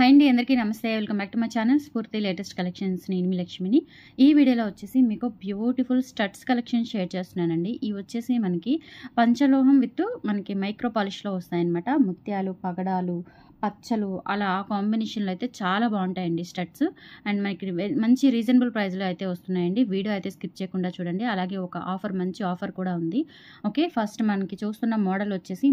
Hi అండి, అందరికీ నమస్తే. Welcome back to my channel స్ఫూర్తి లేటెస్ట్ కలెక్షన్స్. నేను మీ లక్ష్మిని. ఈ వీడియోలో వచ్చేసి మీకు బ్యూటిఫుల్ స్టడ్స్ కలెక్షన్ షేర్ చేస్తున్నానండి. ఇవి వచ్చేసి మనకి పంచలోహం విత్ మనకి మైక్రో పాలిష్లో వస్తాయన్నమాట. ముత్యాలు, పగడాలు, పచ్చలు అలా ఆ కాంబినేషన్లో అయితే చాలా బాగుంటాయండి స్టడ్స్. అండ్ మనకి మంచి రీజనబుల్ ప్రైస్లో అయితే వస్తున్నాయండి. వీడియో అయితే స్కిప్ చేయకుండా చూడండి. అలాగే ఒక మంచి ఆఫర్ కూడా ఉంది. ఓకే, ఫస్ట్ మనకి చూస్తున్న మోడల్ వచ్చేసి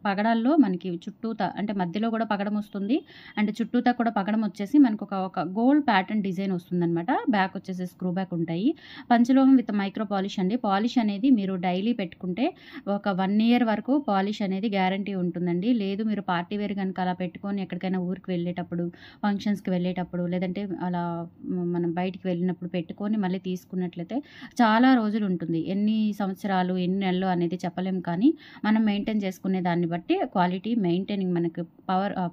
పగడాల్లో మనకి చుట్టూతా అంటే మధ్యలో కూడా పగడం వస్తుంది. అండ్ చుట్టూతా కూడా పగడం వచ్చేసి మనకు ఒక గోల్డ్ ప్యాటర్న్ డిజైన్ వస్తుందన్నమాట. బ్యాక్ వచ్చేసి స్క్రూ బ్యాక్ ఉంటాయి. పంచలోహం విత్ మైక్రో పాలిష్ అండి. పాలిష్ అనేది మీరు డైలీ పెట్టుకుంటే ఒక 1 year వరకు పాలిష్ అనేది గ్యారంటీ ఉంటుందండి. లేదు మీరు పార్టీ వేర్ కనుక అలా పెట్టుకొని ఎక్కడికైనా ఊరికి వెళ్ళేటప్పుడు, ఫంక్షన్స్కి వెళ్ళేటప్పుడు, లేదంటే అలా మనం బయటికి వెళ్ళినప్పుడు పెట్టుకొని మళ్ళీ తీసుకున్నట్లయితే చాలా రోజులు ఉంటుంది. ఎన్ని సంవత్సరాలు, ఎన్ని నెలలు అనేది చెప్పలేం. కానీ మనం మెయింటైన్ చేసుకునే దాన్ని బట్టి క్వాలిటీ మెయింటైనింగ్ మనకు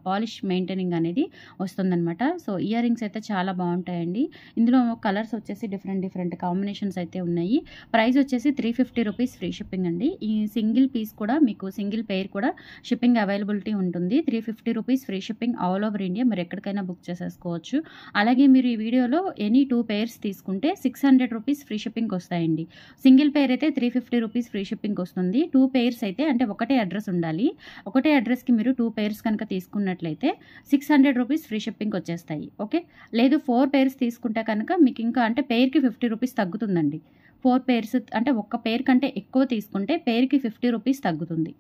పాలిష్ మెయింటైనింగ్ అనేది వస్తుందన్నమాట. సో ఇయర్ రింగ్స్ అయితే చాలా బాగుంటాయండి. ఇందులో కలర్స్ వచ్చేసి డిఫరెంట్ కాంబినేషన్స్ అయితే ఉన్నాయి. ప్రైస్ వచ్చేసి 350 రూపీస్ ఫ్రీ షిప్పింగ్ అండి. ఈ సింగిల్ పీస్ కూడా మీకు సింగిల్ పెయిర్ కూడా షిప్పింగ్ అవైలబిలిటీ ఉంటుంది. 350 rupees free shipping all over India. మీరు ఎక్కడికైనా బుక్ చేసేసుకోవచ్చు. అలాగే మీరు ఈ వీడియోలో ఎనీ 2 pairs తీసుకుంటే 600 రూపీస్ ఫ్రీ షిప్పింగ్ వస్తాయండి. సింగిల్ పెయిర్ అయితే 350 రూపీస్ ఫ్రీ షిప్పింగ్ వస్తుంది. 2 pairs అయితే అంటే ఒకటే అడ్రస్ ఉండాలి. ఒకటే అడ్రస్కి మీరు 2 pairs కనుక తీసుకున్నట్లయితే 600 రూపీస్ ఫ్రీ షిప్పింగ్ వచ్చేస్తాయి. ఓకే, లేదు 4 pairs తీసుకుంటే కనుక మీకు ఇంకా అంటే పెయిర్కి 50 రూపీస్ తగ్గుతుందండి. 4 pairs అంటే ఒక్క పెయిర్ కంటే ఎక్కువ తీసుకుంటే పెయిర్కి 50 రూపీస్ తగ్గుతుంది.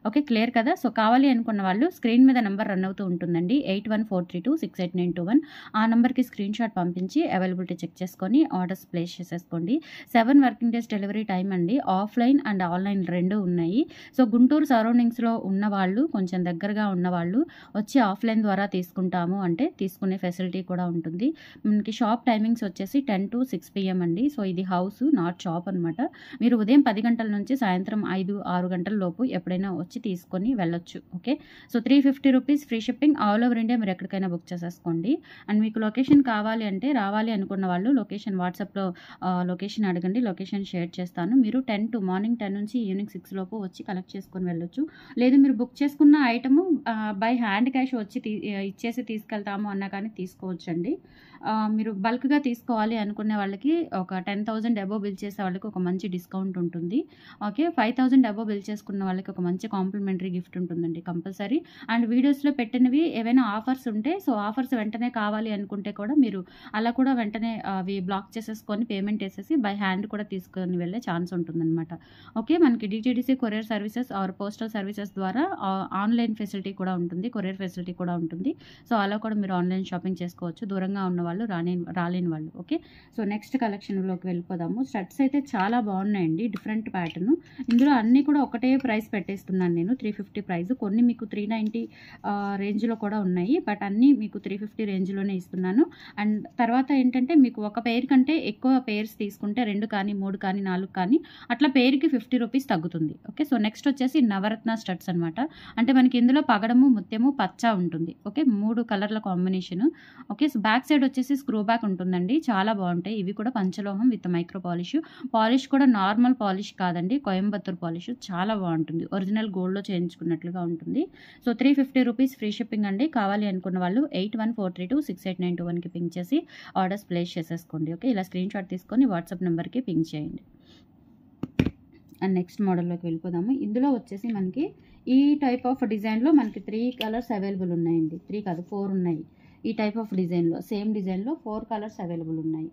ఓకే, క్లియర్ కదా. సో కావాలి అనుకున్న వాళ్ళు స్క్రీన్ మీద నెంబర్ రన్ అవుతూ ఉంటుందండి, 8143268921. ఆ నెంబర్కి స్క్రీన్ షాట్ పంపించి అవైలబిలిటీ చెక్ చేసుకొని ఆర్డర్స్ ప్లేస్ చేసేసుకోండి. 7 వర్కింగ్ డేస్ డెలివరీ టైం అండి. ఆఫ్లైన్ అండ్ ఆన్లైన్ రెండు ఉన్నాయి. సో గుంటూరు సరౌండింగ్స్లో ఉన్నవాళ్ళు, కొంచెం దగ్గరగా ఉన్నవాళ్ళు వచ్చి ఆఫ్లైన్ ద్వారా తీసుకుంటాము అంటే తీసుకునే ఫెసిలిటీ కూడా ఉంటుంది. మనకి షాప్ టైమింగ్స్ వచ్చేసి 10 to 6 PM అండి. సో ఇది హౌస్ నాట్ షాప్ అనమాట. మీరు ఉదయం 10 గంటల నుంచి సాయంత్రం 5-6 గంటల లోపు ఎప్పుడైనా వచ్చి తీసుకొని వెళ్ళొచ్చు. Okay, so 350 rupees free shipping all over India. మీరు ఎక్కడికైనా బుక్ చేసేసుకోండి. అండ్ మీకు లొకేషన్ కావాలి అంటే రావాలి అనుకున్న వాళ్ళు లొకేషన్ వాట్సాప్లో లొకేషన్ అడగండి, లొకేషన్ షేర్ చేస్తాను. మీరు మార్నింగ్ 10 నుంచి ఈవినింగ్ 6 లోపు వచ్చి కలెక్ట్ చేసుకొని వెళ్ళొచ్చు. లేదు మీరు బుక్ చేసుకున్న ఐటము బై హ్యాండ్ క్యాష్ వచ్చి ఇచ్చేసి తీసుకెళ్తాము అన్నా కానీ తీసుకోవచ్చండి. మీరు బల్క్గా తీసుకోవాలి అనుకునే వాళ్ళకి ఒక 10,000 అబోవ్ బిల్ చేసే వాళ్ళకి ఒక మంచి డిస్కౌంట్ ఉంటుంది. ఓకే, 5,000 అబోవ్ బిల్ చేసుకున్న వాళ్ళకి ఒక మంచి కాంప్లిమెంటరీ గిఫ్ట్ ఉంటుందండి కంపల్సరీ. అండ్ వీడియోస్లో పెట్టినవి ఏవైనా ఆఫర్స్ ఉంటే, సో ఆఫర్స్ వెంటనే కావాలి అనుకుంటే కూడా మీరు అలా కూడా వెంటనే అవి బ్లాక్ చేసేసుకొని పేమెంట్ వేసేసి బై హ్యాండ్ కూడా తీసుకొని వెళ్ళే ఛాన్స్ ఉంటుందన్నమాట. ఓకే, మనకి DTDC courier services or postal services ద్వారా ఆన్లైన్ ఫెసిలిటీ కూడా ఉంటుంది, కొరియర్ ఫెసిలిటీ కూడా ఉంటుంది. సో అలా కూడా మీరు ఆన్లైన్ షాపింగ్ చేసుకోవచ్చు, దూరంగా ఉన్న వాళ్ళు రాలేని వాళ్ళు. ఓకే, సో నెక్స్ట్ కలెక్షన్లోకి వెళ్ళిపోదాము. స్టడ్స్ అయితే చాలా బాగున్నాయండి, డిఫరెంట్ ప్యాటర్న్. ఇందులో అన్నీ కూడా ఒకటే ప్రైస్ పెట్టేస్తున్నాను నేను, 350 ప్రైస్. కొన్ని మీకు 390 రేంజ్లో కూడా ఉన్నాయి, బట్ అన్నీ మీకు 350 రేంజ్లోనే ఇస్తున్నాను. అండ్ తర్వాత ఏంటంటే మీకు ఒక పెయిర్ కంటే ఎక్కువ పెయిర్స్ తీసుకుంటే 2 కానీ 3 కానీ 4 కానీ అట్లా పెయిర్కి 50 రూపీస్ తగ్గుతుంది. ఓకే, సో నెక్స్ట్ వచ్చేసి నవరత్న స్టడ్స్ అనమాట. అంటే మనకి ఇందులో పగడము, ముత్యము, పచ్చ ఉంటుంది. ఓకే, 3 కలర్ల combination. Okay, so back side వచ్చేసి స్క్రూ బ్యాక్ ఉంటుందండి. చాలా బాగుంటాయి. ఇవి కూడా పంచలోహం విత్ మైక్రో పాలిష్ కూడా నార్మల్ పాలిష్ కాదండి, కోయంబత్తూర్ పాలిష్. చాలా బాగుంటుంది, ఒరిజినల్ గోల్డ్లో చేయించుకున్నట్లుగా ఉంటుంది. సో 350 రూపీస్ ఫ్రీ షిప్పింగ్ అండి. కావాలి అనుకున్న వాళ్ళు 8143268921కి పింక్ చేసి ఆర్డర్స్ ప్లేస్ చేసేసుకోండి. ఓకే, ఇలా స్క్రీన్ షాట్ తీసుకొని వాట్సాప్ నెంబర్కి పింక్ చేయండి. అండ్ నెక్స్ట్ మోడల్లోకి వెళ్ళిపోదాము. ఇందులో వచ్చేసి మనకి ఈ టైప్ ఆఫ్ డిజైన్లో మనకి 3 కలర్స్ అవైలబుల్ ఉన్నాయండి. 3 కాదు 4 ఉన్నాయి. ఈ టైప్ ఆఫ్ డిజైన్లో సేమ్ డిజైన్లో 4 కలర్స్ అవైలబుల్ ఉన్నాయి.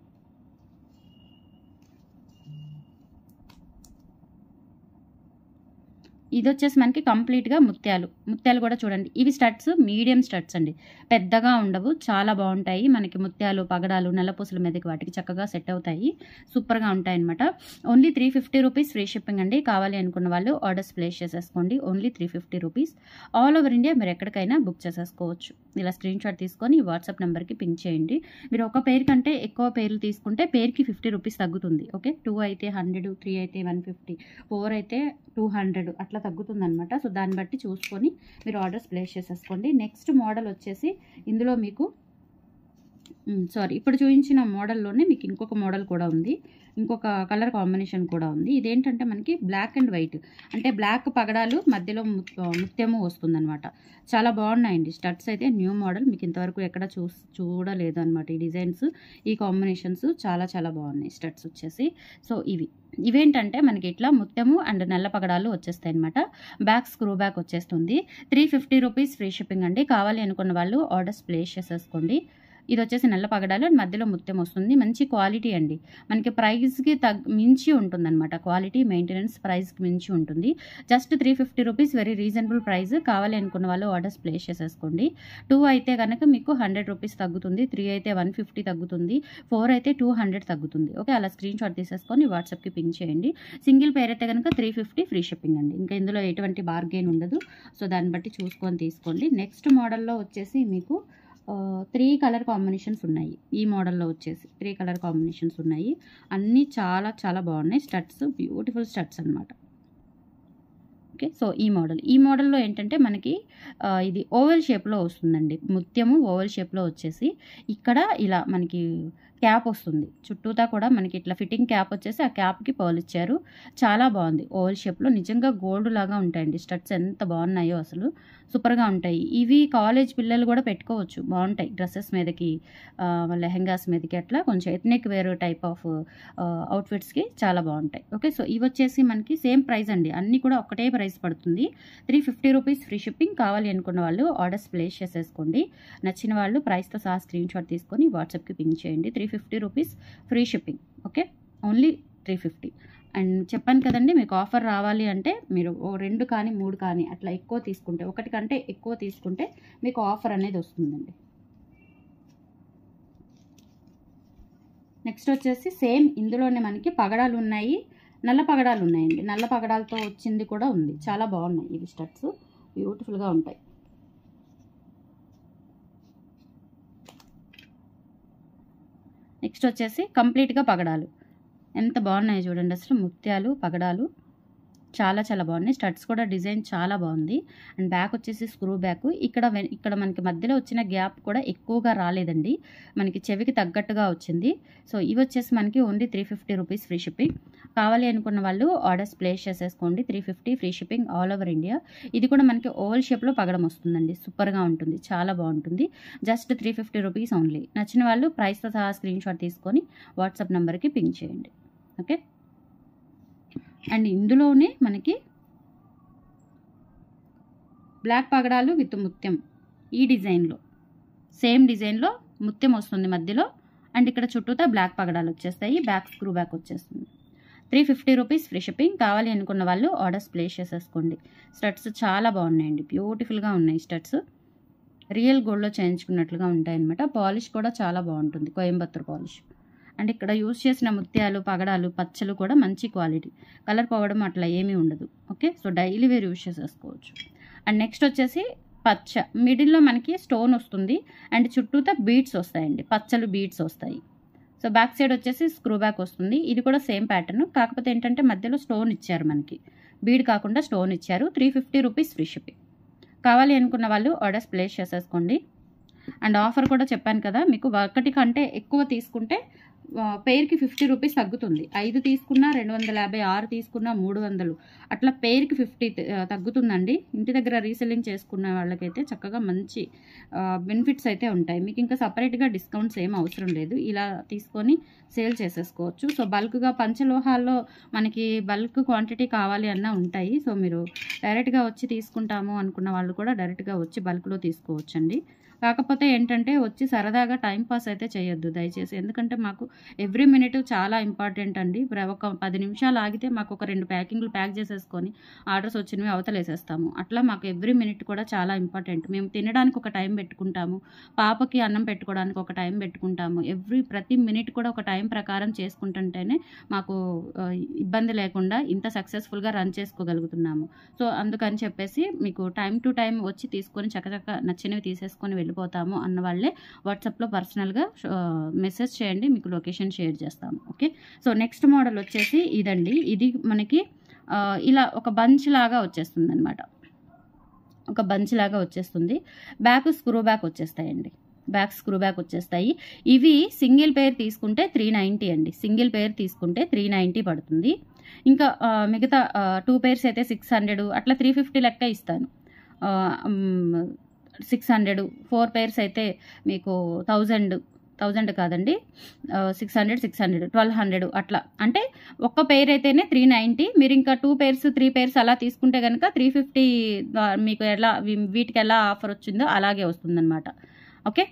ఇది వచ్చేసి మనకి కంప్లీట్గా ముత్యాలు కూడా చూడండి. ఇవి స్టడ్స్ మీడియం స్టడ్స్ అండి, పెద్దగా ఉండవు, చాలా బాగుంటాయి. మనకి ముత్యాలు, పగడాలు, నల్లపూసల మీదకి వాటికి చక్కగా సెట్ అవుతాయి, సూపర్గా ఉంటాయి అనమాట. ఓన్లీ 350 రూపీస్ ఫ్రీ షిప్పింగ్ అండి. కావాలి అనుకున్న వాళ్ళు ఆర్డర్స్ ప్లేస్ చేసేసుకోండి. Only 350 rupees all over India. మీరు ఎక్కడికైనా బుక్ చేసేసుకోవచ్చు. ఇలా స్క్రీన్ షాట్ తీసుకొని వాట్సాప్ నెంబర్కి పింక్ చేయండి. మీరు ఒక పేరు కంటే ఎక్కువ పేర్లు తీసుకుంటే పేరుకి 50 రూపీస్ తగ్గుతుంది. ఓకే, 2 అయితే 100, 3 అయితే 150, 4 అయితే 200 అట్లా తగ్గుతుంది అనమాట. సో దాన్ని బట్టి చూసుకొని మీరు ఆర్డర్స్ ప్లేస్ చేసేసుకోండి. నెక్స్ట్ మోడల్ వచ్చేసి ఇందులో మీకు ఇప్పుడు చూపించిన మోడల్లోనే మీకు ఇంకొక మోడల్ కూడా ఉంది. ఇంకొక కలర్ కాంబినేషన్ కూడా ఉంది. ఇదేంటంటే మనకి బ్లాక్ అండ్ వైట్, అంటే బ్లాక్ పగడాలు మధ్యలో ముత్యము వస్తుందన్నమాట. చాలా బాగున్నాయండి స్టడ్స్ అయితే. న్యూ మోడల్, మీకు ఇంతవరకు ఎక్కడ చూడలేదు అనమాట ఈ డిజైన్స్, ఈ కాంబినేషన్స్ చాలా చాలా బాగున్నాయి స్టడ్స్ వచ్చేసి. సో ఇవేంటంటే మనకి ఇట్లా ముత్యము అండ్ నల్ల పగడాలు వచ్చేస్తాయి అనమాట. బ్యాక్ స్క్రూ బ్యాక్ వచ్చేస్తుంది. 350 రూపీస్ ఫ్రీ షిప్పింగ్ అండి. కావాలి అనుకున్న వాళ్ళు ఆర్డర్స్ ప్లేస్ చేసేసుకోండి. ఇది వచ్చేసి నల్ల పగడాలు అండ్ మధ్యలో ముత్యం వస్తుంది. మంచి క్వాలిటీ అండి. మనకి ప్రైస్కి మించి ఉంటుందన్నమాట. క్వాలిటీ మెయింటెనెన్స్ ప్రైస్కి మించి ఉంటుంది. Just 350 rupees, very reasonable price. కావాలి అనుకున్న వాళ్ళు ఆర్డర్స్ ప్లేస్ చేసేసుకోండి. 2 అయితే కనుక మీకు 100 రూపీస్ తగ్గుతుంది. 3 అయితే 150 తగ్గుతుంది. 4 అయితే 200 తగ్గుతుంది. ఓకే, అలా స్క్రీన్ షాట్ తీసేసుకొని వాట్సాప్కి పింక్ చేయండి. సింగిల్ పేర్ అయితే కనుక 350 ఫ్రీ షిప్పింగ్ అండి. ఇంకా ఇందులో ఎటువంటి బార్గెన్ ఉండదు. సో దాన్ని బట్టి చూసుకొని తీసుకోండి. నెక్స్ట్ మోడల్లో వచ్చేసి మీకు 3 కలర్ కాంబినేషన్స్ ఉన్నాయి. ఈ మోడల్లో వచ్చేసి 3 కలర్ కాంబినేషన్స్ ఉన్నాయి. అన్నీ చాలా చాలా బాగున్నాయి స్టడ్స్, బ్యూటిఫుల్ స్టడ్స్ అనమాట. ఓకే, సో ఈ మోడల్లో ఏంటంటే మనకి ఇది ఓవెల్ షేప్లో వస్తుందండి. ముత్యము ఓవెల్ షేప్లో వచ్చేసి ఇక్కడ ఇలా మనకి క్యాప్ వస్తుంది. చుట్టూతా కూడా మనకి ఇట్లా ఫిట్టింగ్ క్యాప్ వచ్చేసి ఆ క్యాప్కి పర్ల్ ఇచ్చారు. చాలా బాగుంది ఓవెల్ షేప్లో. నిజంగా గోల్డ్ లాగా ఉంటాయండి స్టడ్స్, ఎంత బాగున్నాయో అసలు, సూపర్గా ఉంటాయి. ఇవి కాలేజ్ పిల్లలు కూడా పెట్టుకోవచ్చు, బాగుంటాయి డ్రెస్సెస్ మీదకి, లెహెంగాస్ మీదకి, అట్లా కొంచెం ఎథ్నిక్ వేర్ టైప్ ఆఫ్ అవుట్ఫిట్స్కి చాలా బాగుంటాయి. ఓకే, సో ఇవి వచ్చేసి మనకి సేమ్ ప్రైస్ అండి. అన్నీ కూడా ఒకటే ప్రైస్ పడుతుంది. 350 రూపీస్ ఫ్రీ షిప్పింగ్. కావాలి అనుకున్న వాళ్ళు ఆర్డర్స్ ప్లేస్ చేసేసుకోండి. నచ్చిన వాళ్ళు ప్రైస్తో సహా స్క్రీన్ షాట్ తీసుకొని వాట్సాప్కి పింక్ చేయండి. 350 rupees free shipping. Okay, only 350. And చెప్పాను కదండి, మీకు ఆఫర్ రావాలి అంటే మీరు 2 కానీ 3 కానీ అట్లా ఎక్కువ తీసుకుంటే, ఒకటి కంటే ఎక్కువ తీసుకుంటే మీకు ఆఫర్ అనేది వస్తుందండి. నెక్స్ట్ వచ్చేసి సేమ్ ఇందులోనే మనకి పగడాలు ఉన్నాయి, నల్ల పగడాలు ఉన్నాయండి. నల్ల పగడాలతో వచ్చింది కూడా ఉంది. చాలా బాగున్నాయి ఇవి స్టడ్స్, బ్యూటిఫుల్గా ఉంటాయి. నెక్స్ట్ వచ్చేసి కంప్లీట్గా పగడాలు. ఎంత బాగున్నాయి చూడండి అసలు, ముత్యాలు పగడాలు చాలా చాలా బాగున్నాయి. స్టడ్స్ కూడా డిజైన్ చాలా బాగుంది. అండ్ బ్యాక్ వచ్చేసి స్క్రూ బ్యాక్. ఇక్కడ మనకి మధ్యలో వచ్చిన గ్యాప్ కూడా ఎక్కువగా రాలేదండి, మనకి చెవికి తగ్గట్టుగా వచ్చింది. సో ఇవి వచ్చేసి మనకి ఓన్లీ 350 రూపీస్ ఫ్రీ షిప్పింగ్. కావాలి అనుకున్న వాళ్ళు ఆర్డర్స్ ప్లేస్ చేసేసుకోండి. 350 free shipping all over India. ఇది కూడా మనకి ఓవల్ షేప్లో పగడం వస్తుందండి. సూపర్గా ఉంటుంది, చాలా బాగుంటుంది. Just 350 rupees only. నచ్చిన వాళ్ళు ప్రైస్తో సహా స్క్రీన్ షాట్ తీసుకొని వాట్సాప్ నెంబర్కి పింక్ చేయండి. ఓకే, అండ్ ఇందులోనే మనకి బ్లాక్ పగడాలు విత్ ముత్యం, ఈ డిజైన్లో సేమ్ డిజైన్లో ముత్యం వస్తుంది మధ్యలో. అండ్ ఇక్కడ చుట్టూతా బ్లాక్ పగడాలు వచ్చేస్తాయి. బ్యాక్ స్క్రూ బ్యాక్ వచ్చేస్తుంది. 350 రూపీస్ ఫ్రీ షిప్పింగ్. కావాలి అనుకున్న వాళ్ళు ఆర్డర్స్ ప్లేస్ చేసేసుకోండి. స్టడ్స్ చాలా బాగున్నాయండి, బ్యూటిఫుల్గా ఉన్నాయి స్టడ్స్. రియల్ గోల్డ్లో చేయించుకున్నట్లుగా ఉంటాయన్నమాట. పాలిష్ కూడా చాలా బాగుంటుంది, కోయంబత్తూర్ పాలిష్. అండ్ ఇక్కడ యూజ్ చేసిన ముత్యాలు పగడాలు పచ్చలు కూడా మంచి క్వాలిటీ, కలర్ పోవడం అట్లా ఏమీ ఉండదు. Okay, so daily wear use చేసేసుకోవచ్చు. అండ్ నెక్స్ట్ వచ్చేసి పచ్చ, మిడిల్లో మనకి స్టోన్ వస్తుంది అండ్ చుట్టూతా బీడ్స్ వస్తాయండి, పచ్చలు బీడ్స్ వస్తాయి. సో బ్యాక్ సైడ్ వచ్చేసి స్క్రూ బ్యాక్ వస్తుంది. ఇది కూడా సేమ్ ప్యాటర్న్, కాకపోతే ఏంటంటే మధ్యలో స్టోన్ ఇచ్చారు, మనకి బీడ్ కాకుండా స్టోన్ ఇచ్చారు. 350 రూపీస్ ఫ్రీ షిప్పింగ్. కావాలి అనుకున్న వాళ్ళు ఆర్డర్స్ ప్లేస్ చేసేసుకోండి. అండ్ ఆఫర్ కూడా చెప్పాను కదా, మీకు ఒకటి కంటే ఎక్కువ తీసుకుంటే పెయిర్కి 50 రూపీస్ తగ్గుతుంది. 5 తీసుకున్నా 250, 6 తీసుకున్నా 300, అట్లా పెయిర్కి 50 తగ్గుతుందండి. ఇంటి దగ్గర రీసెల్లింగ్ చేసుకున్న వాళ్ళకైతే చక్కగా మంచి బెనిఫిట్స్ అయితే ఉంటాయి. మీకు ఇంకా సపరేట్గా డిస్కౌంట్స్ ఏం అవసరం లేదు, ఇలా తీసుకొని సేల్ చేసేసుకోవచ్చు. సో బల్క్గా పంచలోహాల్లో మనకి బల్క్ క్వాంటిటీ కావాలి అన్నా ఉంటాయి. సో మీరు డైరెక్ట్గా వచ్చి తీసుకుంటాము అనుకున్న వాళ్ళు కూడా డైరెక్ట్గా వచ్చి బల్క్లో తీసుకోవచ్చండి. కాకపోతే ఏంటంటే వచ్చి సరదాగా టైంపాస్ అయితే చేయొద్దు దయచేసి, ఎందుకంటే మాకు ఎవ్రీ మినిట్ చాలా ఇంపార్టెంట్ అండి. ఒక 10 నిమిషాలు ఆగితే మాకు ఒక 2 ప్యాకింగ్లు ప్యాక్ చేసేసుకొని ఆర్డర్స్ వచ్చినవి అవతలేసేస్తాము. అట్లా మాకు ఎవ్రీ మినిట్ కూడా చాలా ఇంపార్టెంట్. మేము తినడానికి ఒక టైం పెట్టుకుంటాము, పాపకి అన్నం పెట్టుకోవడానికి ఒక టైం పెట్టుకుంటాము. ప్రతి మినిట్ కూడా ఒక టైం ప్రకారం చేసుకుంటుంటేనే మాకు ఇబ్బంది లేకుండా ఇంత సక్సెస్ఫుల్గా రన్ చేసుకోగలుగుతున్నాము. సో అందుకని చెప్పేసి మీకు టైం టు టైం వచ్చి తీసుకొని చక్కచక్క నచ్చినవి తీసేసుకొని వెళ్ళిపోతాము అన్న వాళ్ళే వాట్సాప్లో పర్సనల్గా మెసేజ్ చేయండి, మీకు లొకేషన్ షేర్ చేస్తాము. ఓకే, సో నెక్స్ట్ మోడల్ వచ్చేసి ఇదండి. ఇది మనకి ఇలా ఒక బంచ్ లాగా వచ్చేస్తుంది అనమాట, ఒక బంచ్ లాగా వచ్చేస్తుంది. బ్యాక్ స్క్రూ బ్యాక్ వచ్చేస్తాయండి. బ్యాక్ స్క్రూ బ్యాక్ వచ్చేస్తాయి. ఇవి సింగిల్ పేర్ తీసుకుంటే 390 అండి. సింగిల్ పేర్ తీసుకుంటే 390 పడుతుంది. ఇంకా మిగతా 2 పేర్స్ అయితే 600 అట్లా 350 లెక్క ఇస్తాను. 600 4 పేర్స్ అయితే మీకు 1000 కాదండి, 600 1200 అట్లా. అంటే ఒక్క పేర్ అయితేనే 390. మీరు ఇంకా 2 పేర్స్ 3 పేర్స్ అలా తీసుకుంటే కనుక 350 మీకు ఎలా వీటికి ఎలా ఆఫర్ వచ్చిందో అలాగే వస్తుందన్నమాట. ఓకే,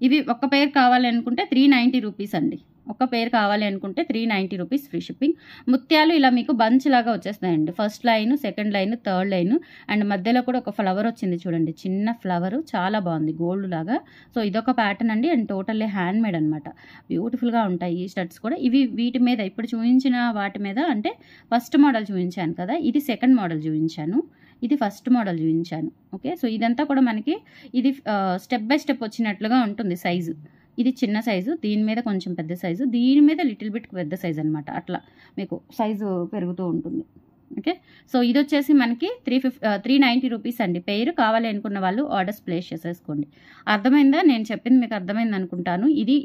ఇవి ఒక్క పేర్ కావాలి అనుకుంటే 390 రూపీస్ అండి. ఒక పేర్ కావాలి అనుకుంటే 390 రూపీస్ ఫ్రీ షిప్పింగ్. ముత్యాలు ఇలా మీకు బంచ్ లాగా వచ్చేస్తాయండి. First line, second line, third line, and మధ్యలో కూడా ఒక ఫ్లవర్ వచ్చింది చూడండి, చిన్న ఫ్లవర్, చాలా బాగుంది, గోల్డ్ లాగా. సో ఇదొక ప్యాటర్న్ అండి, అండ్ టోటల్లీ హ్యాండ్ మేడ్ అనమాట. బ్యూటిఫుల్గా ఉంటాయి ఈ స్టడ్స్ కూడా. ఇవి వీటి మీద ఇప్పుడు చూపించిన వాటి మీద, అంటే ఫస్ట్ మోడల్ చూపించాను కదా, ఇది సెకండ్ మోడల్ చూపించాను, ఇది ఫస్ట్ మోడల్ చూపించాను. ఓకే, సో ఇదంతా కూడా మనకి ఇది స్టెప్ బై స్టెప్ వచ్చినట్లుగా ఉంటుంది సైజు. ఇది చిన్న సైజు, దీని మీద కొంచెం పెద్ద సైజు, దీని మీద లిటిల్ బిట్ పెద్ద సైజు అనమాట. అట్లా మీకు సైజు పెరుగుతూ ఉంటుంది. ఓకే, సో ఇది వచ్చేసి మనకి 390 రూపీస్ అండి. పేరు కావాలి అనుకున్న వాళ్ళు ఆర్డర్స్ ప్లేస్ చేసేసుకోండి. అర్థమైందా? నేను చెప్పింది మీకు అర్థమైంది అనుకుంటాను. ఇది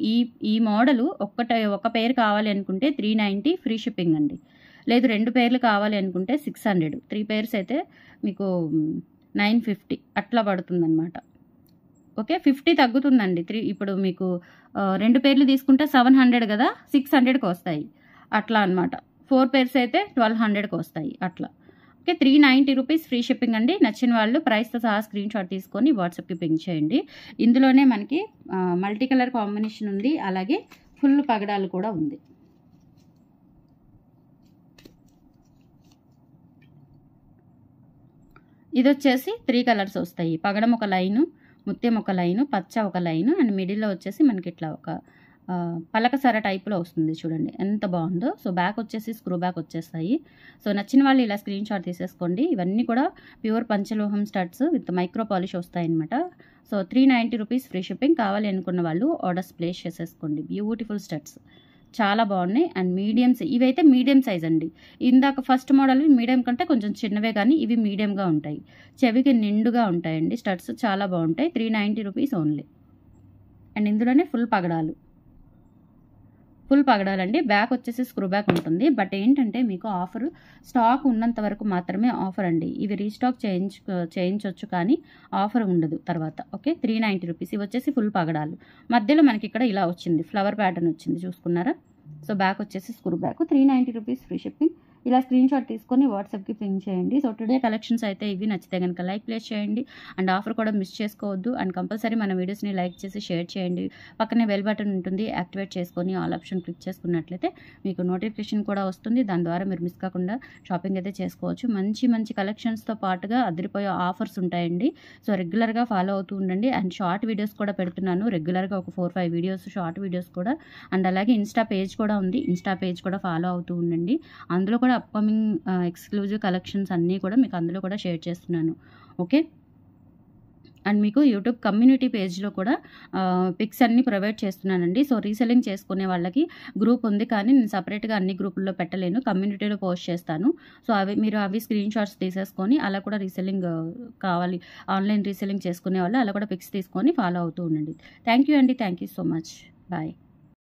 ఈ మోడలు ఒక పేరు కావాలి అనుకుంటే 390 ఫ్రీ షిప్పింగ్ అండి. లేదు 2 పేర్లు కావాలి అనుకుంటే 600, 3 పేర్స్ అయితే మీకు 950 అట్లా పడుతుంది అనమాట. ఓకే, 50 తగ్గుతుందండి. ఇప్పుడు మీకు 2 పేర్లు తీసుకుంటే 700 కదా, 600కి వస్తాయి అట్లా అనమాట. 4 పేర్స్ అయితే 1200కి వస్తాయి అట్లా. ఓకే, 390 రూపీస్ ఫ్రీ షిప్పింగ్ అండి. నచ్చిన వాళ్ళు ప్రైస్తో సహా స్క్రీన్ షాట్ తీసుకొని వాట్సాప్కి పింక్ చేయండి. ఇందులోనే మనకి మల్టీ కలర్ కాంబినేషన్ ఉంది, అలాగే ఫుల్ పగడాలు కూడా ఉంది. ఇది వచ్చేసి 3 కలర్స్ వస్తాయి. పగడం ఒక లైను, ముత్యం ఒక లైను, పచ్చ ఒక లైను, అండ్ మిడిల్లో వచ్చేసి మనకి ఇట్లా ఒక పలకసర టైప్లో వస్తుంది చూడండి, ఎంత బాగుందో. సో బ్యాక్ వచ్చేసి స్క్రూ బ్యాక్ వచ్చేస్తాయి. సో నచ్చిన వాళ్ళు ఇలా స్క్రీన్ షాట్ తీసేసుకోండి. ఇవన్నీ కూడా ప్యూర్ పంచలోహం స్టడ్స్ విత్ మైక్రో పాలిష్ వస్తాయి అనమాట. So 390 rupees free shipping. కావాలి అనుకున్న వాళ్ళు ఆర్డర్స్ ప్లేస్ చేసేసుకోండి. బ్యూటిఫుల్ స్టడ్స్ చాలా బాగున్నాయి. అండ్ మీడియమ్స్, ఇవైతే మీడియం సైజ్ అండి. ఇందాక ఫస్ట్ మోడల్ మీడియం కంటే కొంచెం చిన్నవే, కానీ ఇవి మీడియంగా ఉంటాయి, చెవికి నిండుగా ఉంటాయండి. స్టడ్స్ చాలా బాగుంటాయి. 390 రూపీస్ ఓన్లీ. అండ్ ఇందులోనే ఫుల్ పగడాలండి. బ్యాక్ వచ్చేసి స్క్రూ బ్యాక్ ఉంటుంది. బట్ ఏంటంటే మీకు ఆఫర్ స్టాక్ ఉన్నంత వరకు మాత్రమే ఆఫర్ అండి. ఇవి రీస్టాక్ చేయించవచ్చు, కానీ ఆఫర్ ఉండదు తర్వాత. Okay, 390 rupees. ఇవి వచ్చేసి ఫుల్ పగడాలు. మధ్యలో మనకి ఇక్కడ ఇలా వచ్చింది, ఫ్లవర్ ప్యాటర్న్ వచ్చింది, చూసుకున్నారా? సో బ్యాక్ వచ్చేసి screw back. 390 rupees free shipping. ఇలా స్క్రీన్ షాట్ తీసుకొని వాట్సాప్కి పింక్ చేయండి. సో టుడే కలెక్షన్స్ అయితే ఇవి. నచ్చితే కనుక లైక్ ప్లేస్ చేయండి, అండ్ ఆఫర్ కూడా మిస్ చేసుకోవద్దు. అండ్ కంపల్సరీ మన వీడియోస్ని లైక్ చేసి షేర్ చేయండి. పక్కనే బెల్ బటన్ ఉంటుంది, యాక్టివేట్ చేసుకొని ఆల్ ఆప్షన్ క్లిక్ చేసుకున్నట్లయితే మీకు నోటిఫికేషన్ కూడా వస్తుంది. దాని ద్వారా మీరు మిస్ కాకుండా షాపింగ్ అయితే చేసుకోవచ్చు. మంచి కలెక్షన్స్తో పాటుగా అదిరిపోయే ఆఫర్స్ ఉంటాయండి. సో రెగ్యులర్గా ఫాలో అవుతూ ఉండండి. అండ్ షార్ట్ వీడియోస్ కూడా పెడుతున్నాను రెగ్యులర్గా, ఒక 4-5 వీడియోస్ షార్ట్ వీడియోస్ కూడా. అండ్ అలాగే ఇన్స్టా పేజ్ కూడా ఉంది, ఇన్స్టా పేజ్ కూడా ఫాలో అవుతూ ఉండండి. అందులో కూడా అప్కమింగ్ ఎక్స్క్లూజివ్ కలెక్షన్స్ అన్నీ కూడా మీకు అందులో కూడా షేర్ చేస్తున్నాను. ఓకే, అండ్ మీకు యూట్యూబ్ కమ్యూనిటీ పేజ్లో కూడా పిక్స్ అన్నీ ప్రొవైడ్ చేస్తున్నానండి. సో రీసెల్లింగ్ చేసుకునే వాళ్ళకి గ్రూప్ ఉంది, కానీ నేను సపరేట్గా అన్ని గ్రూపుల్లో పెట్టలేను, కమ్యూనిటీలో పోస్ట్ చేస్తాను. సో మీరు అవి స్క్రీన్ షాట్స్ తీసేసుకొని అలా కూడా రీసెల్లింగ్ కావాలి, ఆన్లైన్ రీసెల్లింగ్ చేసుకునే వాళ్ళు అలా కూడా పిక్స్ తీసుకొని ఫాలో అవుతూ ఉండండి. థ్యాంక్ యూ అండి, thank you so much, bye.